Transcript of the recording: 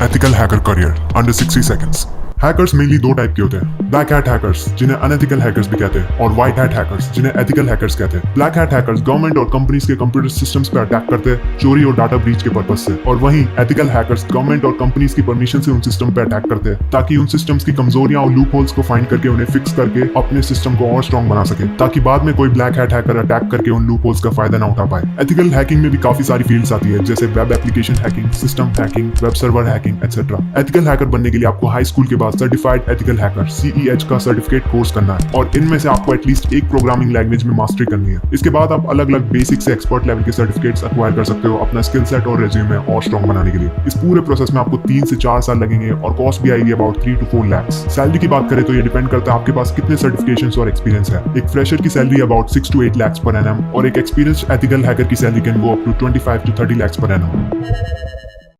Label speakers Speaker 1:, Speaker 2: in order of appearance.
Speaker 1: Ethical hacker career under 60 seconds. Hackers mainly दो type के होते हैं, ब्लैक हैट हैकर्स जिन्हें अनएथिकल हैकर्स भी कहते हैं और व्हाइट हैट हैकर्स जिन्हें एथिकल हैकर्स कहते हैं। ब्लैक हैट हैकर्स गवर्नमेंट और कंपनीज के कंप्यूटर सिस्टम्स पर अटैक करते हैं चोरी और डाटा ब्रीच के पर्पस से, और वहीं एथिकल हैकर्स गवर्नमेंट और कंपनीज की परमिशन से उन सिस्टम पर अटैक करते हैं ताकि उन सिस्टम्स की कमजोरियां और लूप होल्स को फाइंड करके उन्हें फिक्स करके अपने सिस्टम को और स्ट्रॉन्ग बना सके, ताकि बाद में कोई ब्लैक हैट हैकर अटैक करके उन लूप होल्स का फायदा ना उठा पाए। एथिकल हैकिंग में भी काफी सारी फील्ड्स आती है, जैसे web application hacking, system hacking, web server hacking etcetera. Ethical hacker बनने के लिए आपको हाई स्कूल के बाद सर्टिफाइड एथिकल हैकर CEH का सर्टिफिकेट कोर्स करना है, और इनमें से आपको एटलीस्ट एक प्रोग्रामिंग लैंग्वेज में मास्टरी करनी है। इसके बाद आप अलग अलग बेसिक से एक्सपर्ट लेवल के सर्टिफिकेट्स एक्वायर कर सकते हो अपना स्किल सेट और रेज्यूमे और स्ट्रॉन्ग बनाने के लिए। इस पूरे प्रोसेस में आपको 3 से 4 साल लगेंगे और कॉस्ट भी आएगी अबाउट 3 to 4 lakhs। सैलरी की बात करें तो ये डिपेंड करता है आपके पास कितने सर्टिफिकेशंस और एक्सपीरियंस है। एक फ्रेशर की salary about 6 to 8 lakhs per annum और एक एक्सपीरियंस्ड एथिकल हैकर की salary can go up to 25 to 30 lakhs per annum।